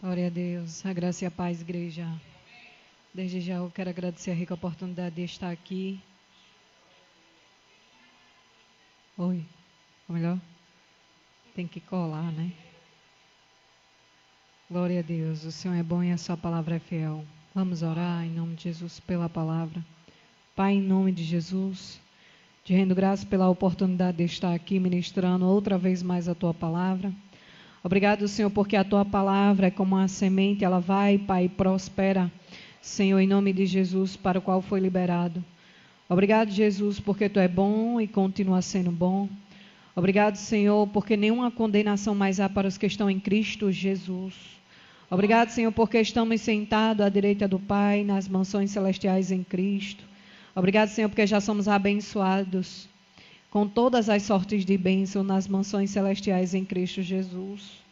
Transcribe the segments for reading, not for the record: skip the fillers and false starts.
Glória a Deus, a graça e a paz, igreja. Desde já eu quero agradecer a rica oportunidade de estar aqui. Oi, ou melhor, tem que colar, né? Glória a Deus, o Senhor é bom e a sua palavra é fiel. Vamos orar em nome de Jesus pela palavra. Pai, em nome de Jesus, te rendo graças pela oportunidade de estar aqui ministrando outra vez mais a tua palavra. Obrigado, Senhor, porque a tua palavra é como uma semente, ela vai, Pai, prospera, Senhor, em nome de Jesus, para o qual foi liberado. Obrigado, Jesus, porque tu é bom e continua sendo bom. Obrigado, Senhor, porque nenhuma condenação mais há para os que estão em Cristo Jesus. Obrigado, Senhor, porque estamos sentados à direita do Pai, nas mansões celestiais em Cristo. Obrigado, Senhor, porque já somos abençoados com todas as sortes de bênção nas mansões celestiais em Cristo Jesus.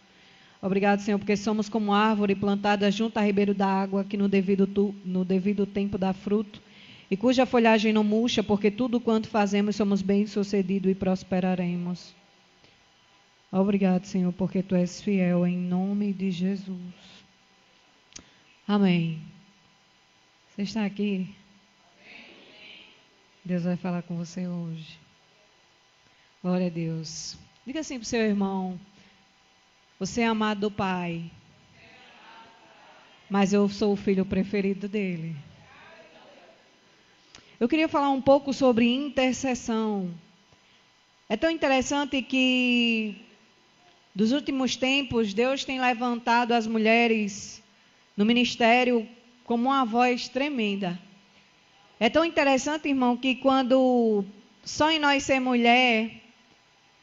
Obrigado, Senhor, porque somos como árvore plantada junto a ribeiro da água, que no devido tempo dá fruto, e cuja folhagem não murcha, porque tudo quanto fazemos somos bem-sucedidos e prosperaremos. Obrigado, Senhor, porque Tu és fiel, em nome de Jesus. Amém. Você está aqui? Deus vai falar com você hoje. Glória a Deus. Diga assim para o seu irmão: você é amado do Pai, mas eu sou o filho preferido dele. Eu queria falar um pouco sobre intercessão. É tão interessante que, dos últimos tempos, Deus tem levantado as mulheres no ministério como uma voz tremenda. É tão interessante, irmão, que quando só em nós ser mulher,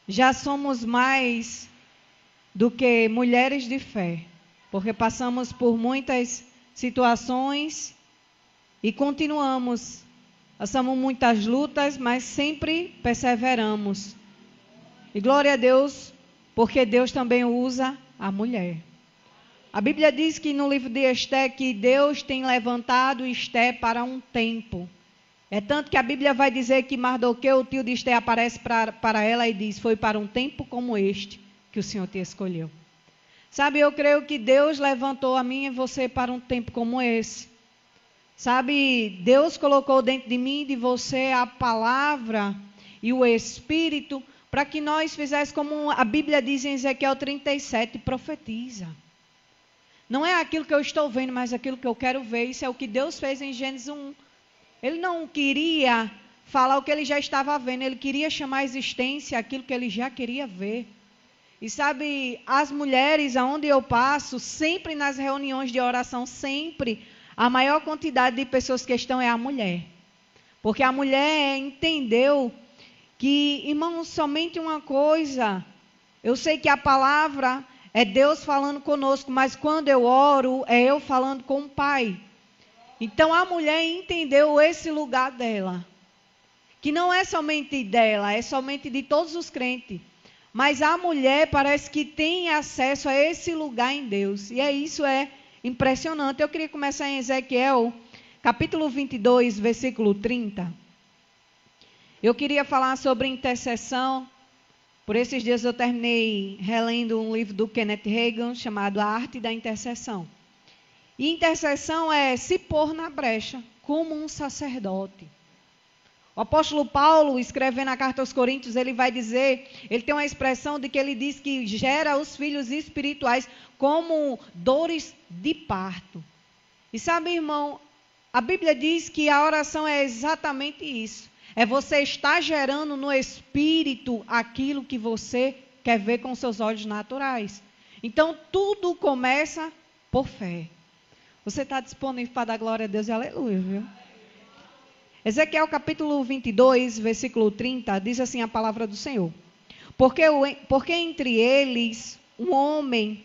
já somos mais do que mulheres de fé, porque passamos por muitas situações e continuamos. Passamos muitas lutas, mas sempre perseveramos. E glória a Deus, porque Deus também usa a mulher. A Bíblia diz que no livro de Esté que Deus tem levantado Esté para um tempo. É tanto que a Bíblia vai dizer que Mardoqueu, o tio de Esté, aparece para ela e diz: foi para um tempo como este que o Senhor te escolheu. Sabe, eu creio que Deus levantou a mim e você para um tempo como esse. Sabe, Deus colocou dentro de mim e de você a palavra e o Espírito para que nós fizéssemos como a Bíblia diz em Ezequiel 37, profetiza. Não é aquilo que eu estou vendo, mas aquilo que eu quero ver. Isso é o que Deus fez em Gênesis 1. Ele não queria falar o que ele já estava vendo, ele queria chamar à existência aquilo que ele já queria ver. E sabe, as mulheres, aonde eu passo, sempre nas reuniões de oração, sempre, a maior quantidade de pessoas que estão é a mulher. Porque a mulher entendeu que, irmãos, somente uma coisa, eu sei que a palavra é Deus falando conosco, mas quando eu oro, é eu falando com o Pai. Então a mulher entendeu esse lugar dela, que não é somente dela, é somente de todos os crentes. Mas a mulher parece que tem acesso a esse lugar em Deus. E isso é impressionante. Eu queria começar em Ezequiel, capítulo 22, versículo 30. Eu queria falar sobre intercessão. Por esses dias eu terminei relendo um livro do Kenneth Hagin, chamado A Arte da Intercessão. E intercessão é se pôr na brecha, como um sacerdote. O apóstolo Paulo, escrevendo a carta aos Coríntios, ele vai dizer, ele tem uma expressão de que ele diz que gera os filhos espirituais como dores de parto. E sabe, irmão, a Bíblia diz que a oração é exatamente isso. É você estar gerando no espírito aquilo que você quer ver com seus olhos naturais. Então, tudo começa por fé. Você está disponível para dar glória a Deus e aleluia, viu? Ezequiel capítulo 22, versículo 30, diz assim a palavra do Senhor. Porque entre eles um homem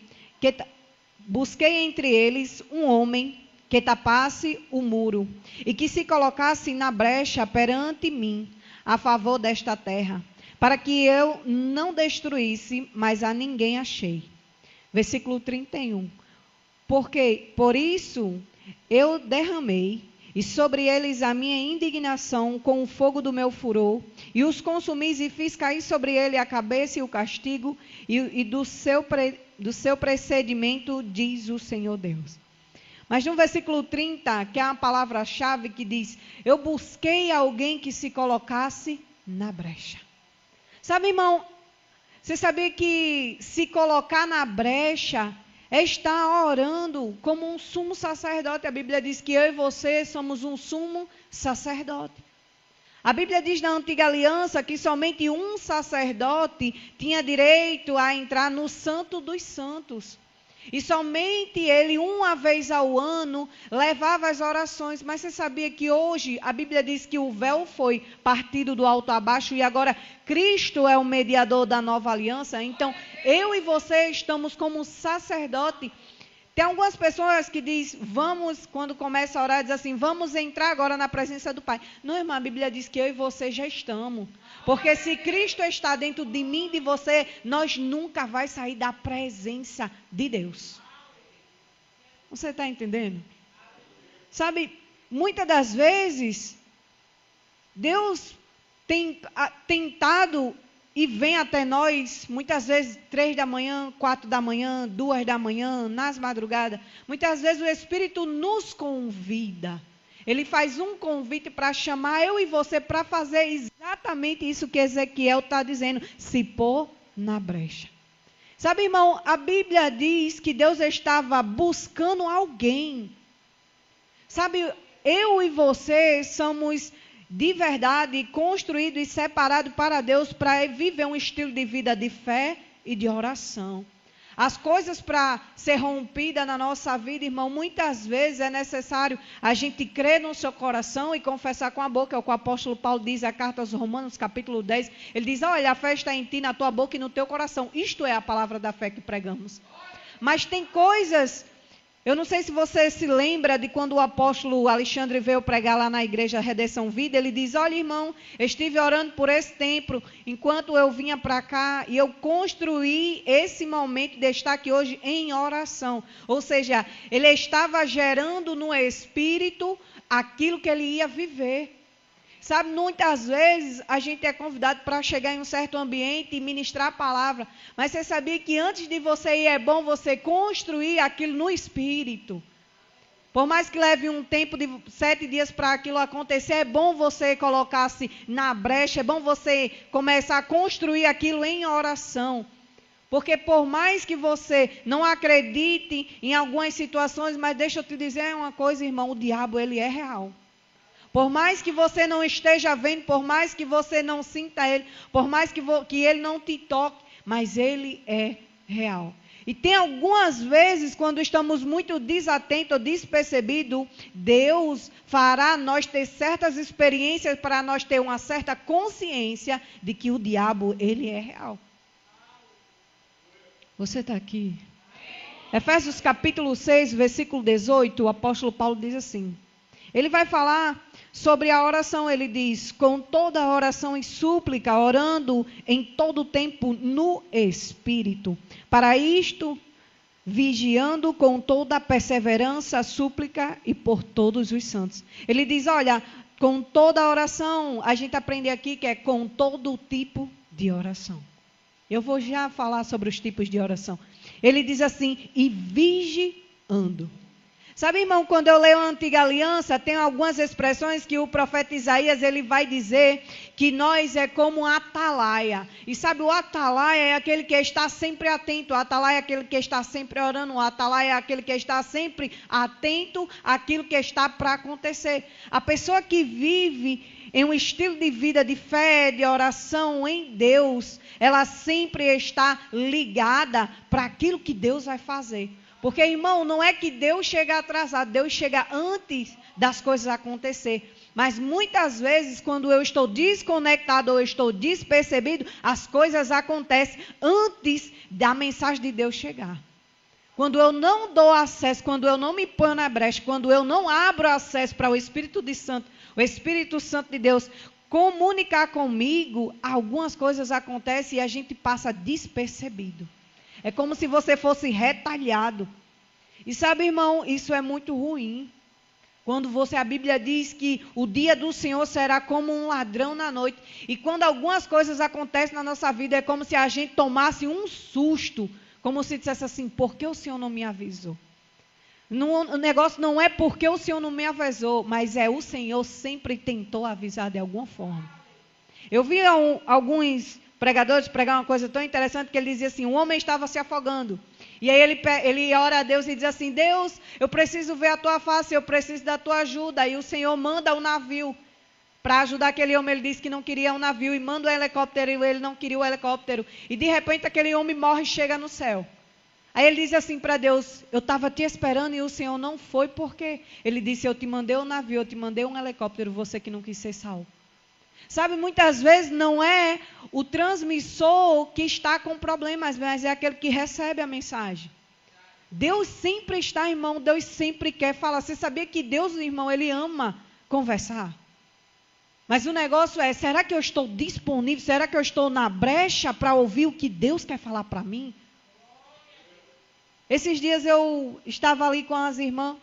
busquei entre eles um homem que tapasse o muro e que se colocasse na brecha perante mim a favor desta terra, para que eu não destruísse, mas a ninguém achei. Versículo 31. Porque por isso eu derramei e sobre eles a minha indignação com o fogo do meu furor, e os consumis e fiz cair sobre ele a cabeça e o castigo, e do seu procedimento, diz o Senhor Deus. Mas no versículo 30, que é a palavra-chave que diz, eu busquei alguém que se colocasse na brecha. Sabe, irmão, você sabia que se colocar na brecha é estar orando como um sumo sacerdote? A Bíblia diz que eu e você somos um sumo sacerdote. A Bíblia diz na antiga aliança que somente um sacerdote tinha direito a entrar no Santo dos Santos. E somente ele, uma vez ao ano, levava as orações. Mas você sabia que hoje a Bíblia diz que o véu foi partido do alto a baixo e agora Cristo é o mediador da nova aliança? Então, eu e você estamos como sacerdote. Tem algumas pessoas que dizem, vamos, quando começa a orar, diz assim, vamos entrar agora na presença do Pai. Não, irmã, a Bíblia diz que eu e você já estamos. Porque se Cristo está dentro de mim e de você, nós nunca vai sair da presença de Deus. Você está entendendo? Sabe, muitas das vezes, Deus tem tentado e vem até nós, muitas vezes 3 da manhã, 4 da manhã, 2 da manhã, nas madrugadas. Muitas vezes o Espírito nos convida. Ele faz um convite para chamar eu e você para fazer exatamente isso que Ezequiel está dizendo, se pôr na brecha. Sabe, irmão, a Bíblia diz que Deus estava buscando alguém. Sabe, eu e você somos de verdade construído e separado para Deus para viver um estilo de vida de fé e de oração. As coisas para ser rompidas na nossa vida, irmão, muitas vezes é necessário a gente crer no seu coração e confessar com a boca. É o que o apóstolo Paulo diz na carta aos Romanos, capítulo 10. Ele diz, olha, a fé está em ti, na tua boca e no teu coração. Isto é a palavra da fé que pregamos. Mas tem coisas... Eu não sei se você se lembra de quando o apóstolo Alexandre veio pregar lá na igreja Redenção Vida. Ele diz, olha, irmão, estive orando por esse templo enquanto eu vinha para cá e eu construí esse momento de estar aqui hoje em oração. Ou seja, ele estava gerando no espírito aquilo que ele ia viver. Sabe, muitas vezes a gente é convidado para chegar em um certo ambiente e ministrar a palavra. Mas você sabia que antes de você ir é bom você construir aquilo no espírito. Por mais que leve um tempo de 7 dias para aquilo acontecer, é bom você colocar-se na brecha, é bom você começar a construir aquilo em oração. Porque por mais que você não acredite em algumas situações, mas deixa eu te dizer uma coisa, irmão, o diabo ele é real. Por mais que você não esteja vendo, por mais que você não sinta ele, por mais que ele não te toque, mas ele é real. E tem algumas vezes, quando estamos muito desatentos ou despercebidos, Deus fará nós ter certas experiências para nós ter uma certa consciência de que o diabo, ele é real. Você está aqui? Efésios capítulo 6, versículo 18, o apóstolo Paulo diz assim. Ele vai falar sobre a oração, ele diz, com toda a oração e súplica, orando em todo o tempo no Espírito. Para isto, vigiando com toda a perseverança, súplica e por todos os santos. Ele diz, olha, com toda a oração, a gente aprende aqui que é com todo tipo de oração. Eu vou já falar sobre os tipos de oração. Ele diz assim, e vigiando. Sabe, irmão, quando eu leio a Antiga Aliança, tem algumas expressões que o profeta Isaías, ele vai dizer que nós é como um atalaia. E sabe, o atalaia é aquele que está sempre atento, o atalaia é aquele que está sempre orando, o atalaia é aquele que está sempre atento àquilo que está para acontecer. A pessoa que vive em um estilo de vida de fé, de oração em Deus, ela sempre está ligada para aquilo que Deus vai fazer. Porque, irmão, não é que Deus chega atrasado, Deus chega antes das coisas acontecer. Mas muitas vezes, quando eu estou desconectado ou estou despercebido, as coisas acontecem antes da mensagem de Deus chegar. Quando eu não dou acesso, quando eu não me ponho na brecha, quando eu não abro acesso para o Espírito Santo de Deus comunicar comigo, algumas coisas acontecem e a gente passa despercebido. É como se você fosse retalhado. E sabe, irmão, isso é muito ruim. Quando a Bíblia diz que o dia do Senhor será como um ladrão na noite. E quando algumas coisas acontecem na nossa vida, é como se a gente tomasse um susto. Como se dissesse assim, por que o Senhor não me avisou? O negócio não é porque o Senhor não me avisou, mas o Senhor sempre tentou avisar de alguma forma. Eu vi alguns pregadores pregar uma coisa tão interessante que ele dizia assim, o homem estava se afogando. E aí ele ora a Deus e diz assim, Deus, eu preciso ver a tua face, eu preciso da tua ajuda. E o Senhor manda um navio para ajudar aquele homem. Ele disse que não queria um navio e manda um helicóptero e ele não queria o helicóptero. E de repente aquele homem morre e chega no céu. Aí ele diz assim para Deus, eu estava te esperando e o Senhor não foi, por quê? Ele disse, eu te mandei um navio, eu te mandei um helicóptero, você que não quis ser salvo. Sabe, muitas vezes não é o transmissor que está com problemas, mas é aquele que recebe a mensagem. Deus sempre está, irmão, Deus sempre quer falar. Você sabia que Deus, irmão, Ele ama conversar? Mas o negócio é, será que eu estou disponível? Será que eu estou na brecha para ouvir o que Deus quer falar para mim? Esses dias eu estava ali com as irmãs,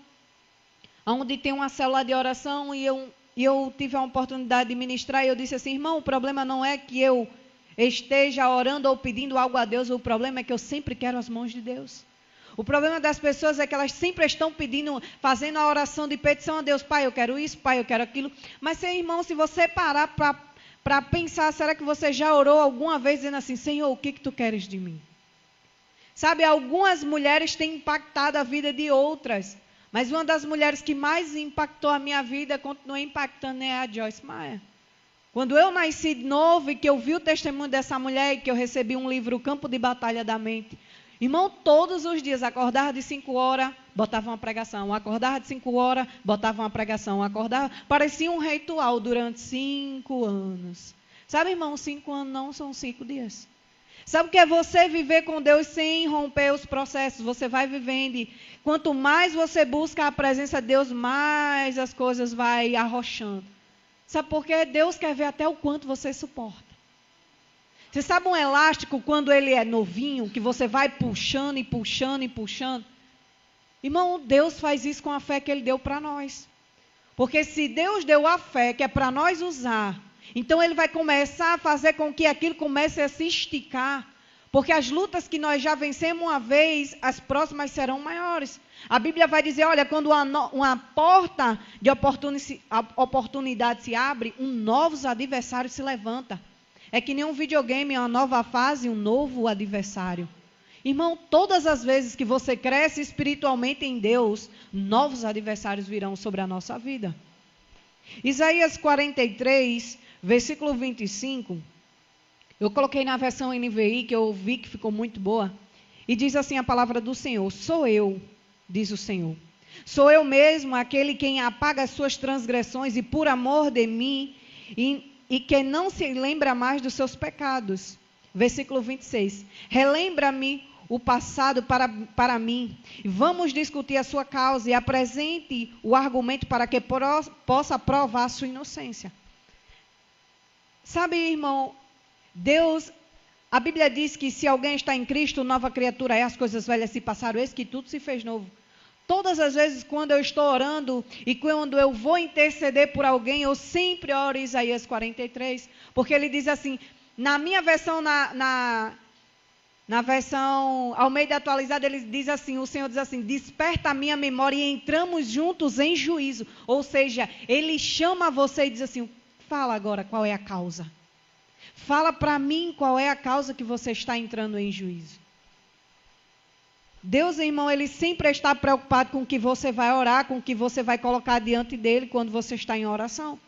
onde tem uma célula de oração, e eu tive a oportunidade de ministrar, e eu disse assim, irmão, o problema não é que eu esteja orando ou pedindo algo a Deus, o problema é que eu sempre quero as mãos de Deus. O problema das pessoas é que elas sempre estão pedindo, fazendo a oração de petição a Deus, Pai, eu quero isso, Pai, eu quero aquilo. Mas, seu irmão, se você parar para pensar, será que você já orou alguma vez dizendo assim, Senhor, o que tu queres de mim? Sabe, algumas mulheres têm impactado a vida de outras, mas uma das mulheres que mais impactou a minha vida, continua impactando, é a Joyce Meyer. Quando eu nasci de novo e que eu vi o testemunho dessa mulher e que eu recebi um livro, O Campo de Batalha da Mente, irmão, todos os dias, acordava de 5 horas, botava uma pregação, acordava de 5 horas, botava uma pregação, acordava, parecia um ritual durante 5 anos. Sabe, irmão, 5 anos não são 5 dias. Sabe o que é você viver com Deus sem romper os processos? Você vai vivendo e quanto mais você busca a presença de Deus, mais as coisas vai arrochando. Sabe por quê? Deus quer ver até o quanto você suporta. Você sabe um elástico quando ele é novinho, que você vai puxando e puxando e puxando? Irmão, Deus faz isso com a fé que Ele deu para nós. Porque se Deus deu a fé que é para nós usar, então Ele vai começar a fazer com que aquilo comece a se esticar. Porque as lutas que nós já vencemos uma vez, as próximas serão maiores. A Bíblia vai dizer, olha, quando uma porta de oportunidade se abre, novos adversários se levantam. É que nem um videogame, uma nova fase, um novo adversário. Irmão, todas as vezes que você cresce espiritualmente em Deus, novos adversários virão sobre a nossa vida. Isaías 43, versículo 25, eu coloquei na versão NVI, que eu vi que ficou muito boa, e diz assim a palavra do Senhor, sou eu, diz o Senhor, sou eu mesmo aquele quem apaga as suas transgressões e por amor de mim, e que não se lembra mais dos seus pecados. Versículo 26, relembra-me o passado para mim, vamos discutir a sua causa e apresente o argumento para que possa provar a sua inocência. Sabe, irmão, Deus, a Bíblia diz que se alguém está em Cristo, nova criatura é, as coisas velhas se passaram, eis que tudo se fez novo. Todas as vezes quando eu estou orando e quando eu vou interceder por alguém, eu sempre oro Isaías 43, porque ele diz assim, na minha versão, na versão Almeida Atualizada, ele diz assim, o Senhor diz assim, desperta a minha memória e entramos juntos em juízo. Ou seja, Ele chama você e diz assim, fala agora qual é a causa. Fala para mim qual é a causa que você está entrando em juízo. Deus, irmão, Ele sempre está preocupado com o que você vai orar, com o que você vai colocar diante dEle quando você está em oração.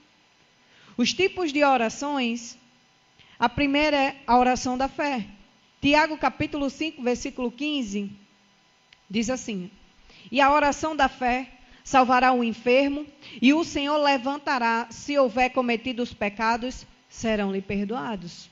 Os tipos de orações, a primeira é a oração da fé. Tiago capítulo 5, versículo 15, diz assim, e a oração da fé salvará o enfermo, e o Senhor levantará, se houver cometido os pecados, serão-lhe perdoados.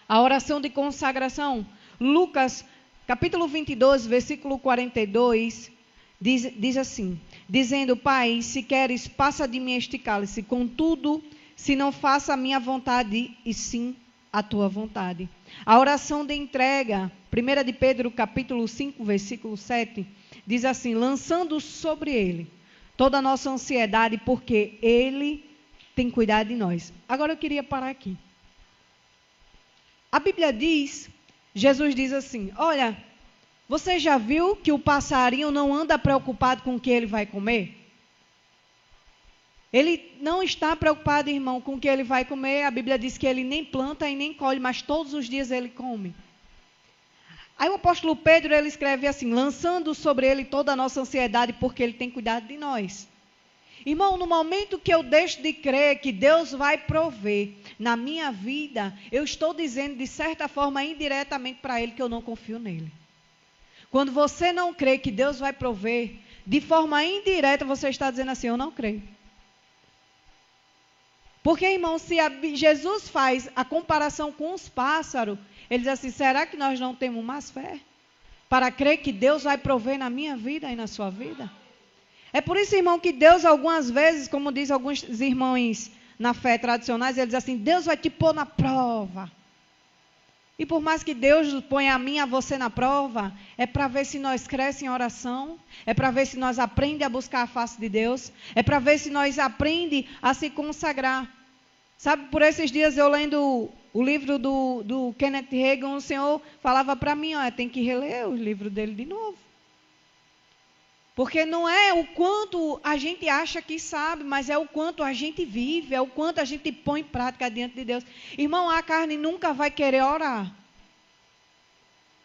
A oração de consagração, Lucas capítulo 22, versículo 42, diz assim, dizendo, Pai, se queres, passa de mim este cálice, contudo, se não faça a minha vontade, e sim a tua vontade. A oração de entrega, 1 de Pedro capítulo 5, versículo 7, diz assim, lançando sobre ele toda a nossa ansiedade, porque Ele tem cuidado de nós. Agora eu queria parar aqui. A Bíblia diz, Jesus diz assim, olha, você já viu que o passarinho não anda preocupado com o que ele vai comer? Ele não está preocupado, irmão, com o que ele vai comer. A Bíblia diz que ele nem planta e nem colhe, mas todos os dias ele come. Aí o apóstolo Pedro, ele escreve assim, lançando sobre ele toda a nossa ansiedade, porque ele tem cuidado de nós. Irmão, no momento que eu deixo de crer que Deus vai prover na minha vida, eu estou dizendo de certa forma indiretamente para Ele que eu não confio nele. Quando você não crê que Deus vai prover, de forma indireta você está dizendo assim, eu não creio. Porque, irmão, se Jesus faz a comparação com os pássaros, ele diz assim, será que nós não temos mais fé para crer que Deus vai prover na minha vida e na sua vida? É por isso, irmão, que Deus algumas vezes, como diz alguns irmãos na fé tradicionais, ele diz assim, Deus vai te pôr na prova. E por mais que Deus ponha a mim e a você na prova, é para ver se nós crescemos em oração, é para ver se nós aprendemos a buscar a face de Deus, é para ver se nós aprendemos a se consagrar. Sabe, por esses dias eu lendo o livro do Kenneth Hagin, o Senhor falava para mim, ó, tem que reler o livro dele de novo. Porque não é o quanto a gente acha que sabe, mas é o quanto a gente vive, é o quanto a gente põe em prática diante de Deus. Irmão, a carne nunca vai querer orar.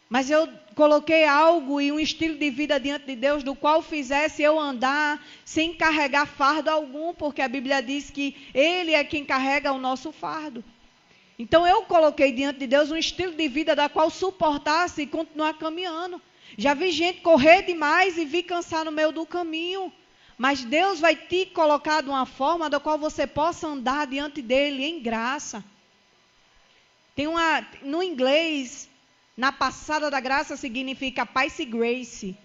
Mas eu coloquei algo e um estilo de vida diante de Deus, do qual fizesse eu andar sem carregar fardo algum, porque a Bíblia diz que Ele é quem carrega o nosso fardo. Então eu coloquei diante de Deus um estilo de vida da qual suportasse e continuar caminhando. Já vi gente correr demais e vi cansar no meio do caminho. Mas Deus vai te colocar de uma forma da qual você possa andar diante dele em graça. No inglês, na passada da graça significa pace grace,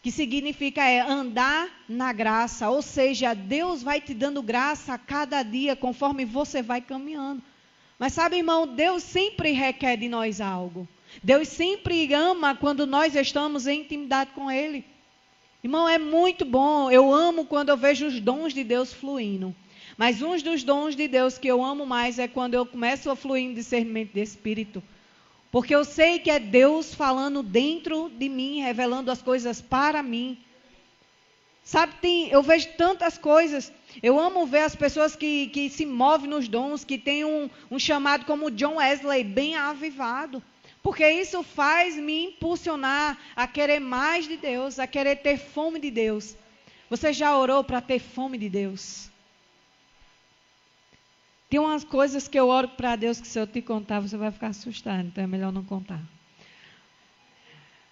que significa andar na graça. Ou seja, Deus vai te dando graça a cada dia conforme você vai caminhando. Mas sabe, irmão, Deus sempre requer de nós algo. Deus sempre ama quando nós estamos em intimidade com Ele. Irmão, é muito bom. Eu amo quando eu vejo os dons de Deus fluindo. Mas um dos dons de Deus que eu amo mais é quando eu começo a fluir em discernimento de espírito. Porque eu sei que é Deus falando dentro de mim, revelando as coisas para mim. Sabe, eu vejo tantas coisas. Eu amo ver as pessoas que se movem nos dons, que tem um chamado como John Wesley, bem avivado. Porque isso faz me impulsionar a querer mais de Deus, a querer ter fome de Deus. Você já orou para ter fome de Deus? Tem umas coisas que eu oro para Deus que se eu te contar você vai ficar assustado, então é melhor não contar.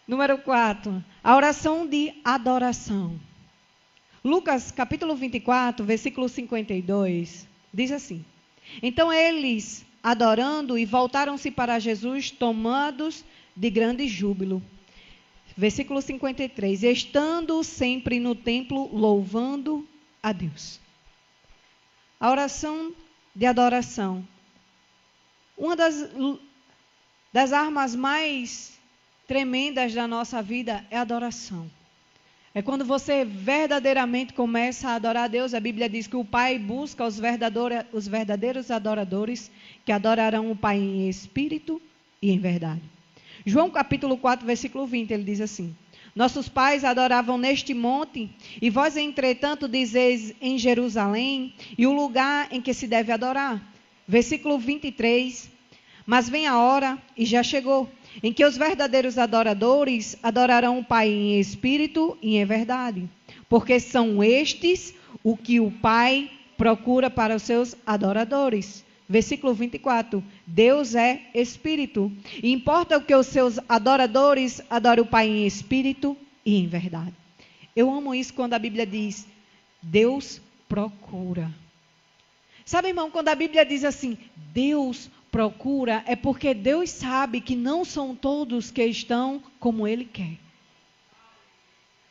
Número 4, a oração de adoração. Lucas capítulo 24, versículo 52, diz assim, então eles, adorando, e voltaram-se para Jesus, tomados de grande júbilo. Versículo 53, estando sempre no templo, louvando a Deus. A oração de adoração. Uma das armas mais tremendas da nossa vida é a adoração. É quando você verdadeiramente começa a adorar a Deus. A Bíblia diz que o Pai busca os verdadeiros adoradores que adorarão o Pai em espírito e em verdade. João capítulo 4, versículo 20, ele diz assim, nossos pais adoravam neste monte, e vós, entretanto, dizeis em Jerusalém, e o lugar em que se deve adorar. Versículo 23, mas vem a hora, e já chegou, em que os verdadeiros adoradores adorarão o Pai em espírito e em verdade, porque são estes o que o Pai procura para os seus adoradores. Versículo 24, Deus é espírito, e importa que os seus adoradores adorem o Pai em espírito e em verdade. Eu amo isso quando a Bíblia diz, Deus procura. Sabe, irmão, quando a Bíblia diz assim, Deus procura, é porque Deus sabe que não são todos que estão como Ele quer.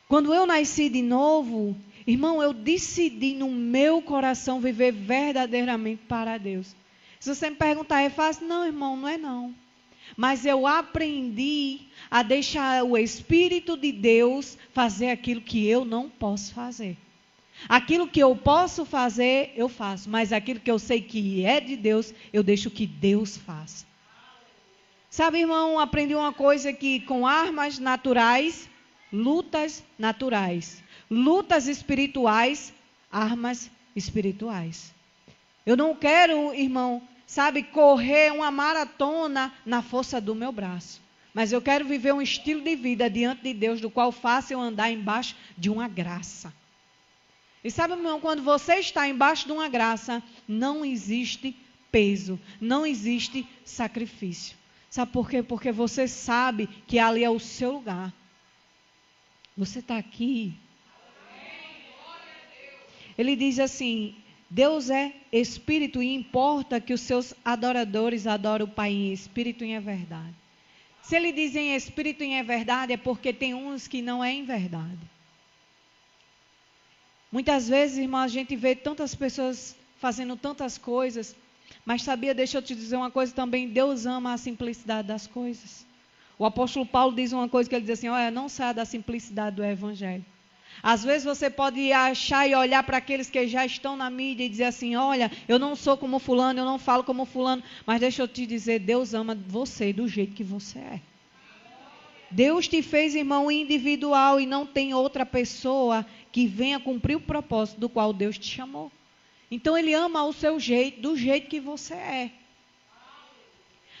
Quando eu nasci de novo, irmão, eu decidi no meu coração viver verdadeiramente para Deus. Se você me perguntar, é fácil? Não, irmão, não é não. Mas eu aprendi a deixar o Espírito de Deus fazer aquilo que eu não posso fazer. Aquilo que eu posso fazer, eu faço. Mas aquilo que eu sei que é de Deus, eu deixo que Deus faça. Sabe, irmão, aprendi uma coisa que com armas naturais, lutas naturais. Lutas espirituais, armas espirituais. Eu não quero, irmão, sabe, correr uma maratona na força do meu braço. Mas eu quero viver um estilo de vida diante de Deus, do qual faça eu andar embaixo de uma graça. E sabe, irmão, quando você está embaixo de uma graça, não existe peso, não existe sacrifício. Sabe por quê? Porque você sabe que ali é o seu lugar. Você está aqui. Ele diz assim, Deus é espírito e importa que os seus adoradores adorem o Pai em espírito e em verdade. Se ele diz em espírito e em verdade, é porque tem uns que não é em verdade. Muitas vezes, irmão, a gente vê tantas pessoas fazendo tantas coisas, mas sabia, deixa eu te dizer uma coisa também, Deus ama a simplicidade das coisas. O apóstolo Paulo diz uma coisa que ele diz assim, olha, não saia da simplicidade do evangelho. Às vezes você pode achar e olhar para aqueles que já estão na mídia e dizer assim, olha, eu não sou como fulano, eu não falo como fulano, mas deixa eu te dizer, Deus ama você do jeito que você é. Deus te fez, irmão, individual e não tem outra pessoa que venha cumprir o propósito do qual Deus te chamou. Então Ele ama o seu jeito, do jeito que você é.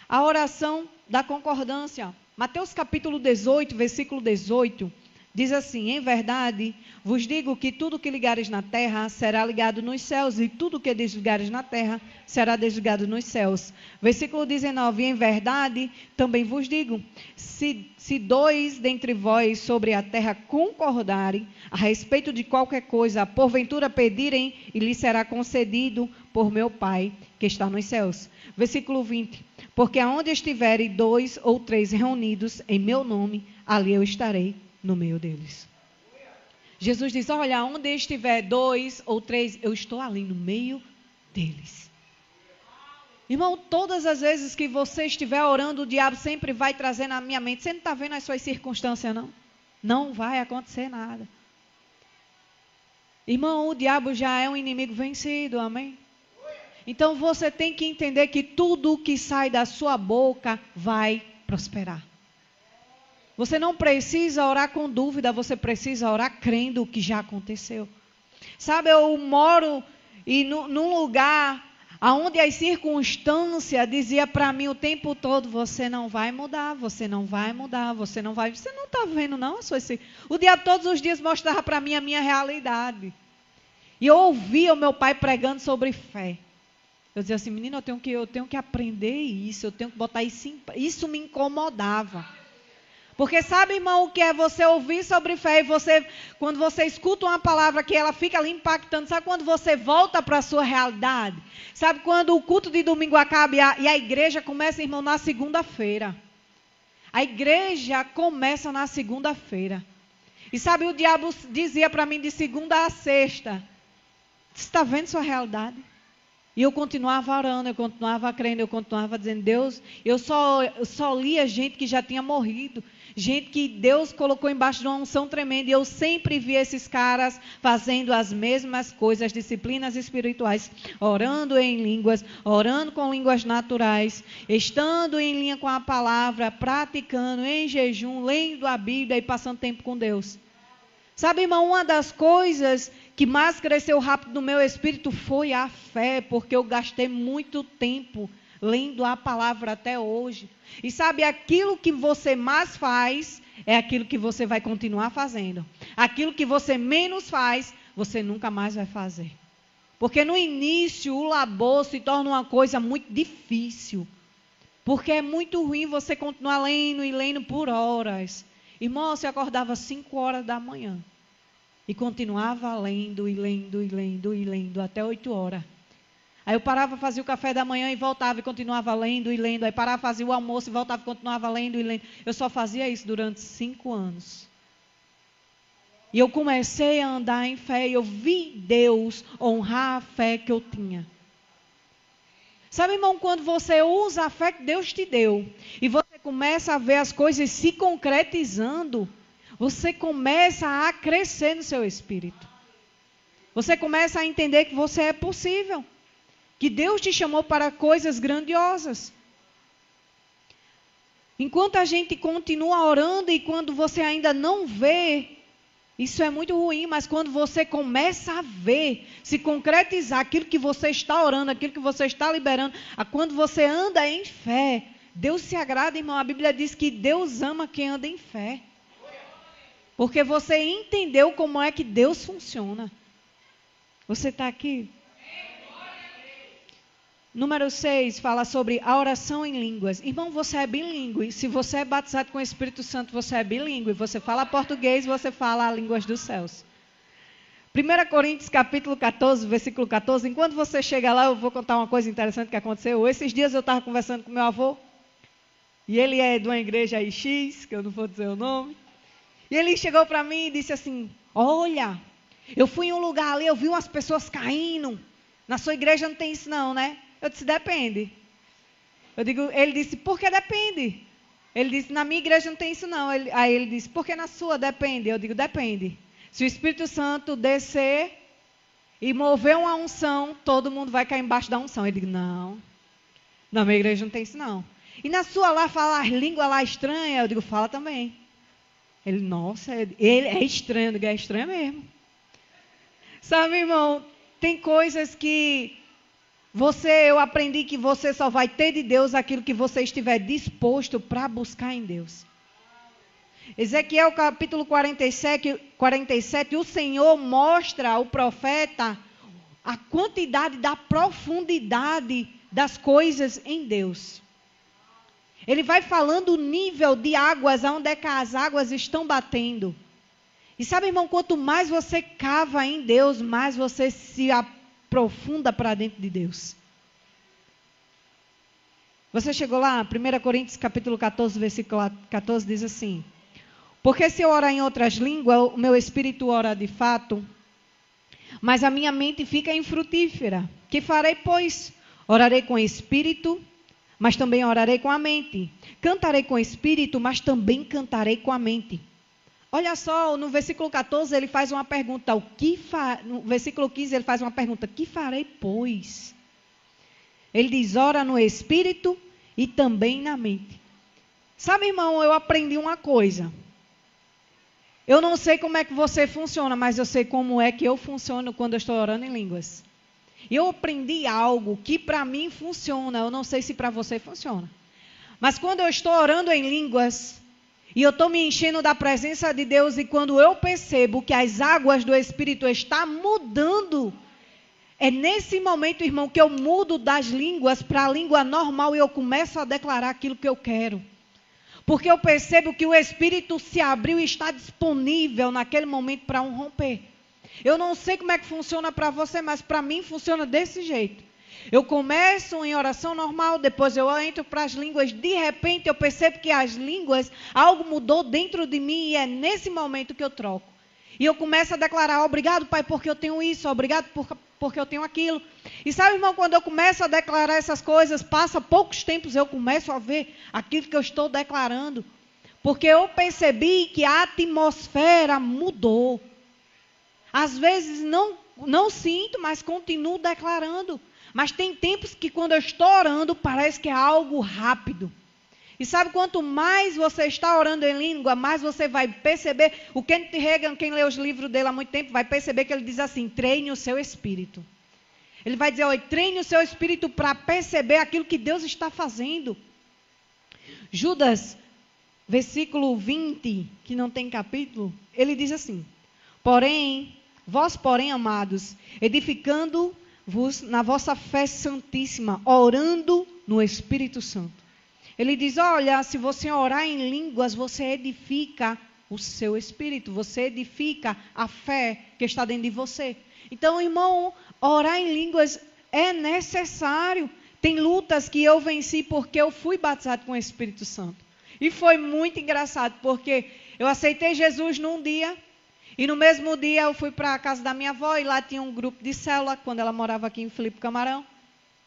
A oração da concordância. Mateus capítulo 18, versículo 18, diz assim, em verdade, vos digo que tudo que ligares na terra será ligado nos céus, e tudo que desligares na terra será desligado nos céus. Versículo 19, em verdade, também vos digo, se dois dentre vós sobre a terra concordarem a respeito de qualquer coisa, porventura pedirem, e lhes será concedido por meu Pai que está nos céus. Versículo 20, porque aonde estiverem 2 ou 3 reunidos em meu nome, ali eu estarei no meio deles. Jesus diz, olha, onde estiver 2 ou 3, eu estou ali no meio deles. Irmão, todas as vezes que você estiver orando, o diabo sempre vai trazer na minha mente, você não está vendo as suas circunstâncias, não? Não vai acontecer nada. Irmão, o diabo já é um inimigo vencido, amém? Então você tem que entender que tudo que sai da sua boca vai prosperar. Você não precisa orar com dúvida, você precisa orar crendo o que já aconteceu. Sabe, eu moro num lugar onde as circunstâncias diziam para mim o tempo todo, você não vai mudar, você não vai mudar, você não está vendo não? O diabo todos os dias mostrava para mim a minha realidade. E eu ouvia o meu pai pregando sobre fé. Eu dizia assim, menino, eu tenho que aprender isso, eu tenho que botar isso isso me incomodava. Porque sabe, irmão, o que é você ouvir sobre fé e quando você escuta uma palavra que ela fica ali impactando, sabe quando você volta para a sua realidade? Sabe quando o culto de domingo acaba e a igreja começa, irmão, na segunda-feira? A igreja começa na segunda-feira. E sabe, o diabo dizia para mim de segunda a sexta, você está vendo sua realidade? E eu continuava orando, eu continuava crendo, eu continuava dizendo, Deus, eu só lia gente que já tinha morrido. Gente que Deus colocou embaixo de uma unção tremenda. E eu sempre vi esses caras fazendo as mesmas coisas, disciplinas espirituais. Orando em línguas, orando com línguas naturais. Estando em linha com a palavra, praticando em jejum, lendo a Bíblia e passando tempo com Deus. Sabe, irmão, uma das coisas que mais cresceu rápido no meu espírito foi a fé. Porque eu gastei muito tempo lendo a palavra até hoje. E sabe, aquilo que você mais faz é aquilo que você vai continuar fazendo. Aquilo que você menos faz, você nunca mais vai fazer. Porque no início o labor se torna uma coisa muito difícil. Porque é muito ruim você continuar lendo e lendo por horas. Irmão, você acordava 5 horas da manhã e continuava lendo e lendo e lendo e lendo até 8 horas. Aí eu parava, fazia o café da manhã e voltava e continuava lendo e lendo. Aí parava, fazia o almoço e voltava e continuava lendo e lendo. Eu só fazia isso durante 5 anos. E eu comecei a andar em fé e eu vi Deus honrar a fé que eu tinha. Sabe, irmão, quando você usa a fé que Deus te deu e você começa a ver as coisas se concretizando, você começa a crescer no seu espírito. Você começa a entender que você é possível. Que Deus te chamou para coisas grandiosas. Enquanto a gente continua orando e quando você ainda não vê, isso é muito ruim, mas quando você começa a ver, se concretizar aquilo que você está orando, aquilo que você está liberando, quando você anda em fé, Deus se agrada, irmão. A Bíblia diz que Deus ama quem anda em fé. Porque você entendeu como é que Deus funciona. Você está aqui? Número 6 fala sobre a oração em línguas. Irmão, você é bilíngue. Se você é batizado com o Espírito Santo, você é bilíngue. Você fala português, você fala línguas dos céus. 1 Coríntios capítulo 14, versículo 14. Enquanto você chega lá, eu vou contar uma coisa interessante que aconteceu. Esses dias eu estava conversando com meu avô. E ele é de uma igreja aí X, que eu não vou dizer o nome. E ele chegou para mim e disse assim: olha, eu fui em um lugar ali, eu vi umas pessoas caindo. Na sua igreja não tem isso não, né? Eu disse, depende. Ele disse, por que depende? Ele disse, na minha igreja não tem isso não. Aí ele disse, por que na sua depende? Eu digo, depende. Se o Espírito Santo descer e mover uma unção, todo mundo vai cair embaixo da unção. Ele diz, não, na minha igreja não tem isso não. E na sua lá, fala as línguas lá estranhas? Eu digo, fala também. Ele, nossa, ele é estranho. Eu digo, é estranho mesmo. Sabe, irmão, tem coisas que eu aprendi que você só vai ter de Deus aquilo que você estiver disposto para buscar em Deus. Ezequiel capítulo 47, o Senhor mostra ao profeta a quantidade da profundidade das coisas em Deus. Ele vai falando o nível de águas, onde é que as águas estão batendo. E sabe, irmão, quanto mais você cava em Deus, mais você se aprofunda para dentro de Deus. Você chegou lá? 1 Coríntios capítulo 14, versículo 14 diz assim: porque se eu orar em outras línguas, o meu espírito ora de fato, mas a minha mente fica infrutífera. Que farei, pois? Orarei com o espírito, mas também orarei com a mente. Cantarei com o espírito, mas também cantarei com a mente. Olha só, no versículo 14 ele faz uma pergunta. No versículo 15 ele faz uma pergunta. Que farei, pois? Ele diz, ora no espírito e também na mente. Sabe, irmão, eu aprendi uma coisa. Eu não sei como é que você funciona, mas eu sei como é que eu funciono quando eu estou orando em línguas. Eu aprendi algo que para mim funciona. Eu não sei se para você funciona. Mas quando eu estou orando em línguas e eu estou me enchendo da presença de Deus, e quando eu percebo que as águas do Espírito estão mudando, é nesse momento, irmão, que eu mudo das línguas para a língua normal e eu começo a declarar aquilo que eu quero. Porque eu percebo que o Espírito se abriu e está disponível naquele momento para um romper. Eu não sei como é que funciona para você, mas para mim funciona desse jeito. Eu começo em oração normal, depois eu entro para as línguas, de repente eu percebo que as línguas, algo mudou dentro de mim e é nesse momento que eu troco. E eu começo a declarar, obrigado, Pai, porque eu tenho isso, obrigado porque eu tenho aquilo. E sabe, irmão, quando eu começo a declarar essas coisas, passa poucos tempos, eu começo a ver aquilo que eu estou declarando. Porque eu percebi que a atmosfera mudou. Às vezes não sinto, mas continuo declarando. Mas tem tempos que quando eu estou orando, parece que é algo rápido. E sabe, quanto mais você está orando em língua, mais você vai perceber. O Kenneth Hagin, quem lê os livros dele há muito tempo, vai perceber que ele diz assim, treine o seu espírito. Ele vai dizer, olha, treine o seu espírito para perceber aquilo que Deus está fazendo. Judas, versículo 20, que não tem capítulo, ele diz assim, vós, porém, amados, edificando-vos na vossa fé santíssima, orando no Espírito Santo. Ele diz, olha, se você orar em línguas, você edifica o seu espírito, você edifica a fé que está dentro de você. Então, irmão, orar em línguas é necessário. Tem lutas que eu venci porque eu fui batizado com o Espírito Santo. E foi muito engraçado, porque eu aceitei Jesus num dia, e no mesmo dia eu fui para a casa da minha avó, e lá tinha um grupo de célula, quando ela morava aqui em Filipe Camarão.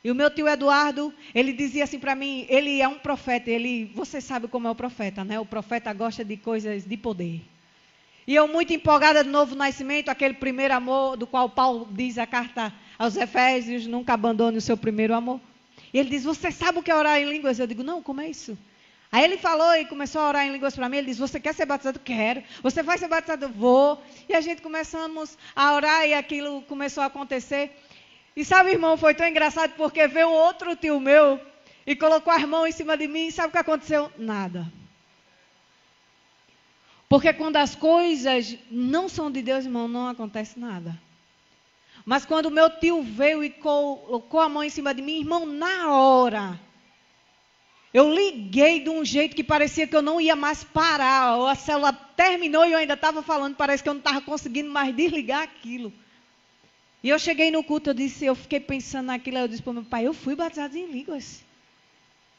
E o meu tio Eduardo, ele dizia assim para mim, ele é um profeta, você sabe como é o profeta, né? O profeta gosta de coisas de poder. E eu muito empolgada do novo nascimento, aquele primeiro amor do qual Paulo diz a carta aos Efésios, nunca abandone o seu primeiro amor. E ele diz, você sabe o que é orar em línguas? Eu digo, não, como é isso? Aí ele falou e começou a orar em línguas para mim. Ele disse, você quer ser batizado? Quero. Você vai ser batizado? Vou. E a gente começamos a orar e aquilo começou a acontecer. E sabe, irmão, foi tão engraçado porque veio outro tio meu e colocou as mãos em cima de mim. E sabe o que aconteceu? Nada. Porque quando as coisas não são de Deus, irmão, não acontece nada. Mas quando meu tio veio e colocou a mão em cima de mim, irmão, na hora, eu liguei de um jeito que parecia que eu não ia mais parar. A célula terminou e eu ainda estava falando, parece que eu não estava conseguindo mais desligar aquilo. E eu cheguei no culto, eu fiquei pensando naquilo, eu disse para o meu pai, eu fui batizado em línguas.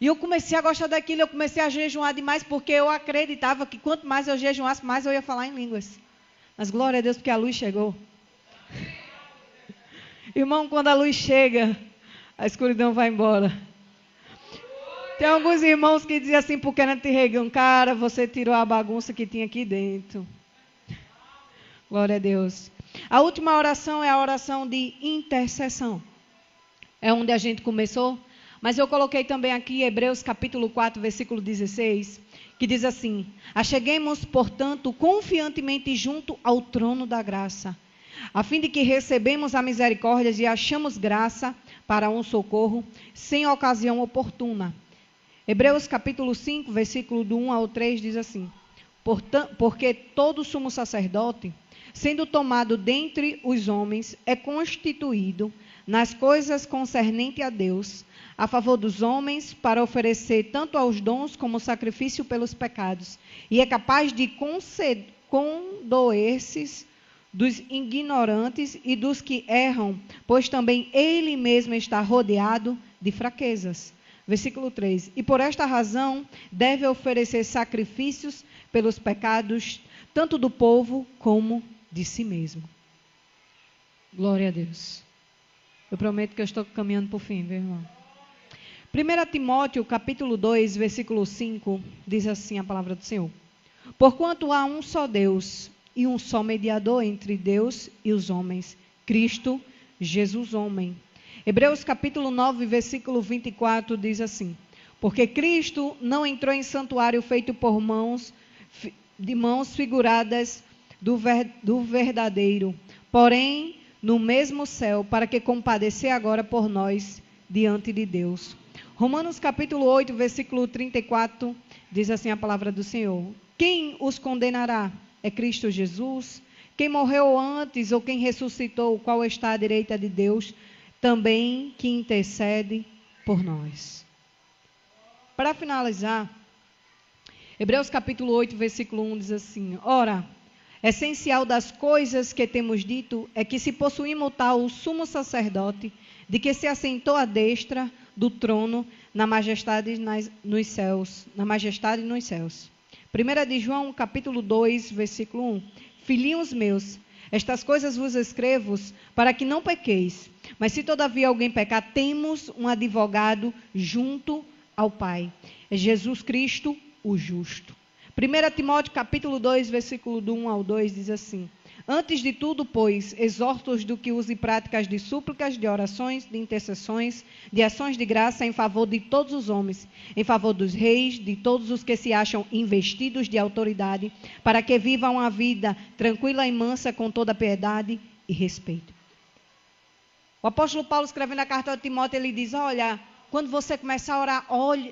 E eu comecei a gostar daquilo, eu comecei a jejuar demais, porque eu acreditava que quanto mais eu jejuasse, mais eu ia falar em línguas. Mas glória a Deus, porque a luz chegou. Irmão, quando a luz chega, a escuridão vai embora. Tem alguns irmãos que dizem assim, porque não te regam, cara, você tirou a bagunça que tinha aqui dentro. Glória a Deus. A última oração é a oração de intercessão. É onde a gente começou. Mas eu coloquei também aqui Hebreus capítulo 4, versículo 16, que diz assim, acheguemos, portanto, confiantemente junto ao trono da graça, a fim de que recebemos a misericórdia e achamos graça para um socorro, sem ocasião oportuna. Hebreus capítulo 5, versículo do 1 ao 3 diz assim, porque todo sumo sacerdote, sendo tomado dentre os homens, é constituído nas coisas concernentes a Deus, a favor dos homens, para oferecer tanto aos dons como sacrifício pelos pecados, e é capaz de condoer-se dos ignorantes e dos que erram, pois também ele mesmo está rodeado de fraquezas. Versículo 3. E por esta razão deve oferecer sacrifícios pelos pecados, tanto do povo como de si mesmo. Glória a Deus. Eu prometo que eu estou caminhando para o fim, meu irmão. 1 Timóteo, capítulo 2, versículo 5, diz assim a palavra do Senhor. Porquanto há um só Deus e um só mediador entre Deus e os homens, Cristo Jesus homem. Hebreus capítulo 9, versículo 24 diz assim, porque Cristo não entrou em santuário feito por mãos figuradas do verdadeiro, porém no mesmo céu, para que compadecer agora por nós diante de Deus. Romanos capítulo 8, versículo 34, diz assim a palavra do Senhor. Quem os condenará? É Cristo Jesus? Quem morreu antes ou quem ressuscitou, o qual está à direita de Deus, também que intercede por nós. Para finalizar, Hebreus capítulo 8, versículo 1 diz assim, ora, essencial das coisas que temos dito é que se possuímos tal sumo sacerdote, de que se assentou à destra do trono na majestade nos céus, na majestade nos céus. 1 de João, capítulo 2, versículo 1. Filhinhos meus, estas coisas vos escrevo para que não pequeis. Mas se todavia alguém pecar, temos um advogado junto ao Pai. É Jesus Cristo, o justo. 1 Timóteo capítulo 2, versículo do 1 ao 2 diz assim, antes de tudo, pois, exorto-os do que use práticas de súplicas, de orações, de intercessões, de ações de graça em favor de todos os homens, em favor dos reis, de todos os que se acham investidos de autoridade, para que vivam uma vida tranquila e mansa com toda piedade e respeito. O apóstolo Paulo, escrevendo a carta de Timóteo, ele diz, olha, quando você começar a orar,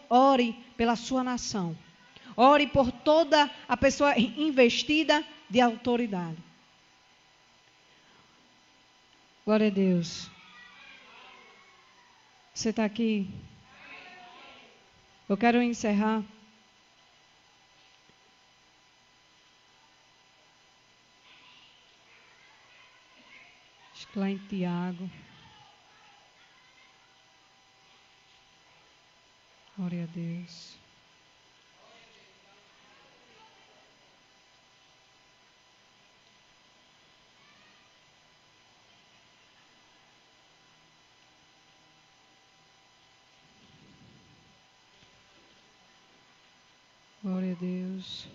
ore pela sua nação. Ore por toda a pessoa investida de autoridade. Glória a Deus. Você está aqui? Eu quero encerrar. Acho que lá em Tiago. Glória a Deus. Glória a Deus.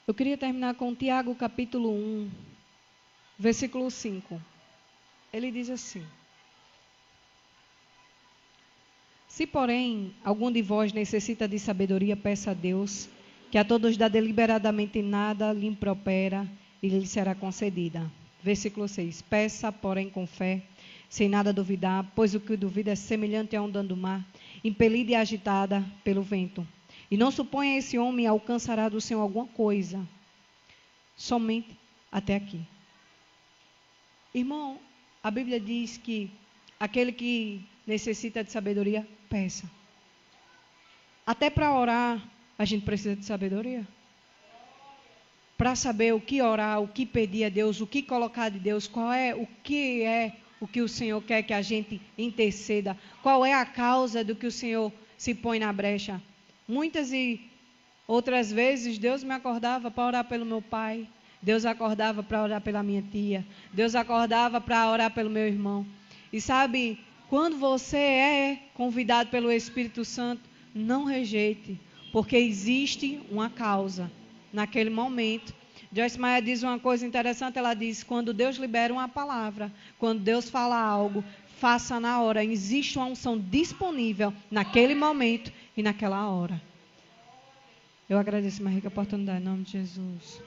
Eu queria terminar com Tiago capítulo 1, versículo 5. Ele diz assim: se, porém, algum de vós necessita de sabedoria, peça a Deus, que a todos dá deliberadamente, nada lhe impropera, e lhe será concedida. Versículo 6. Peça, porém, com fé, sem nada duvidar, pois o que duvida é semelhante a onda do mar, impelida e agitada pelo vento. E não suponha esse homem alcançará do Senhor alguma coisa, somente até aqui. Irmão, a Bíblia diz que aquele que necessita de sabedoria, peça. Até para orar, a gente precisa de sabedoria. Para saber o que orar, o que pedir a Deus, o que colocar de Deus, o que o Senhor quer que a gente interceda, qual é a causa do que o Senhor se põe na brecha. Muitas e outras vezes, Deus me acordava para orar pelo meu pai, Deus acordava para orar pela minha tia, Deus acordava para orar pelo meu irmão. E sabe, quando você é convidado pelo Espírito Santo, não rejeite, porque existe uma causa naquele momento. Joyce Meyer diz uma coisa interessante, ela diz, quando Deus libera uma palavra, quando Deus fala algo, faça na hora, existe uma unção disponível naquele momento e naquela hora. Eu agradeço, Maria, a oportunidade, em nome de Jesus.